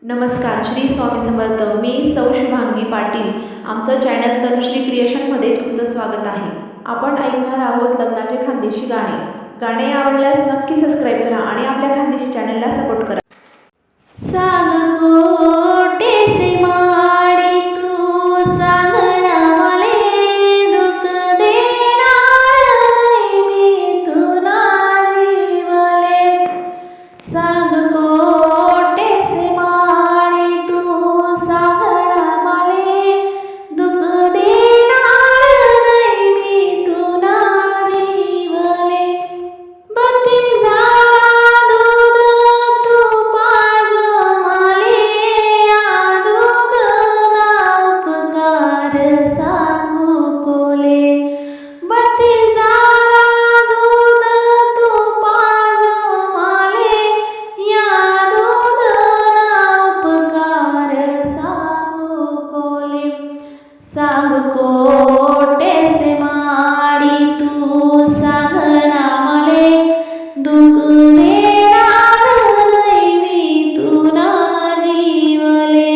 नमस्कार, श्री स्वामी समर्थ. मी सौ शुभांगी पाटील. आमचं चॅनल तनुश्री क्रिएशनमध्ये तुमचं स्वागत आहे. आपण ऐकणार आहोत लग्नाचे खानदेशी गाणे. गाणे आवडल्यास नक्की सबस्क्राईब करा आणि आपल्या खानदेशी चॅनलला सपोर्ट करा. सांग कोटेसे माडी तू सांगणा मले दुःख देणार नाही मी तुला जीवले. सांग कोटेसे माडी तू सांगणा मले दुःख देणार नाही मी तुला जीवले. 32 दारा दूध तुपाज माले या दूध ना उपकार सांगू कोले. 32 दारा दूध तुपाज माले या दूध ना उपकार सांगू कोले. सांग कोटेसे माडी तू सांगणा मले दुःख देणार नाही मी तुला जीवले.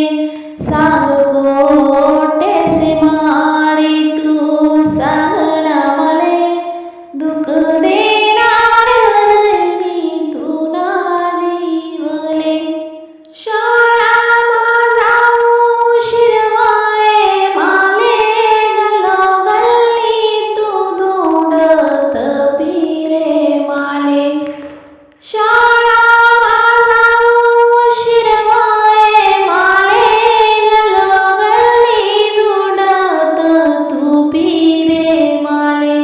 सांग कोटेसे माडी तू सांगणा मले दुःख देणार नाही मी तुला जीवले. शाळा जाऊ शिरवाये माले गल्लोगल्ली तू धुंडत फिरे माले. शाळा जाऊ शिरवाये माले गल्लोगल्ली धुंडत तू फिरे माले.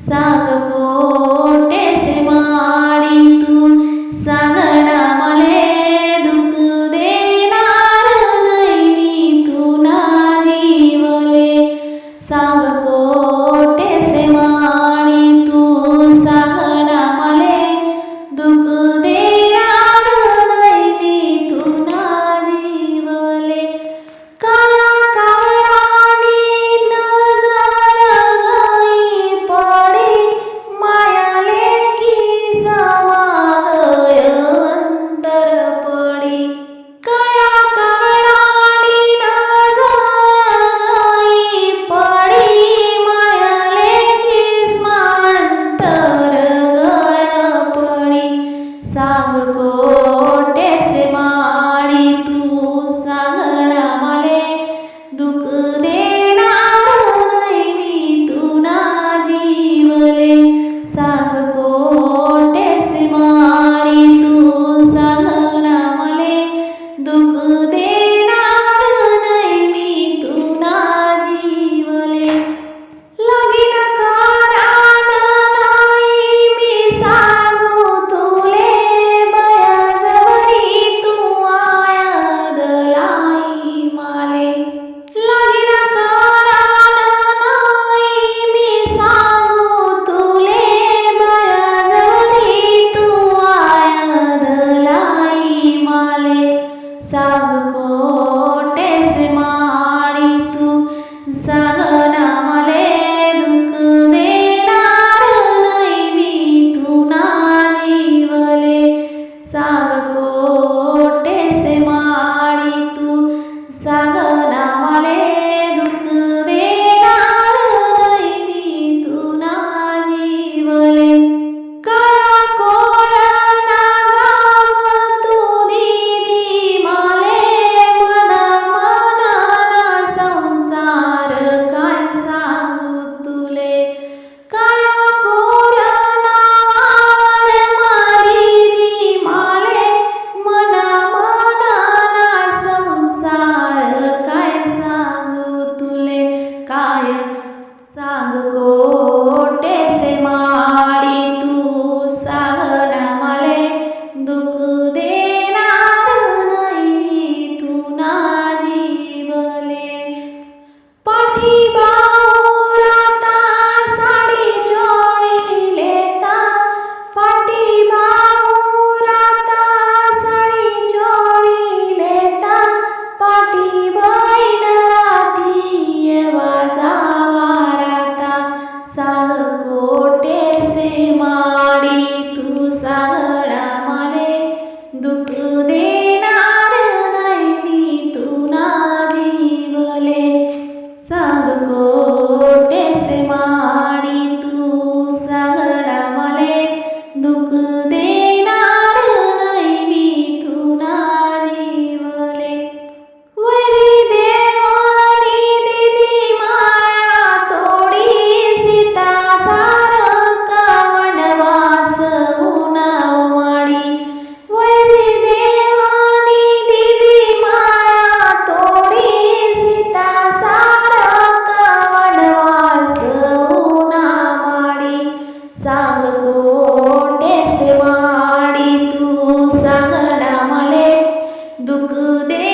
सांग कोटेसे माडी तू सांगणा मले दुःख देणार नाही मी तुला जीवले. सांग कोटेसे माडी तू सांगणा मले दुःख देणार नाही मी तुला जीवले. काया कावळानी नजर गई पडी माया लेकी समागय अंतर पडी. काया कावळानी नजर गई पडी माया लेकी समांतर गय पडी. सांग कोटेसे माडी तू सांगणा मले दुःख देणार नाही मी तुला जीवले. सांग कोटेसे माडी तू सांगणा मले दुःख देणार नाही मी तुला जीवले. लगीन करान नाही मी सांगू तुले बयाजवरी तू आयादलाई माले. लगीन करान नाही मी सांगू तुले बयाजवरी तू आयादलाई माले. सांग कोटेसे माडी तू सांगणा मले दुःख देणार नाही मी तुला जीवले. सांग कोटेसे माडी तू सांगणा मले दुःख देणार नाही मी तुला जीवले. काया कोळना गाव तू दीदी माले दुःख दे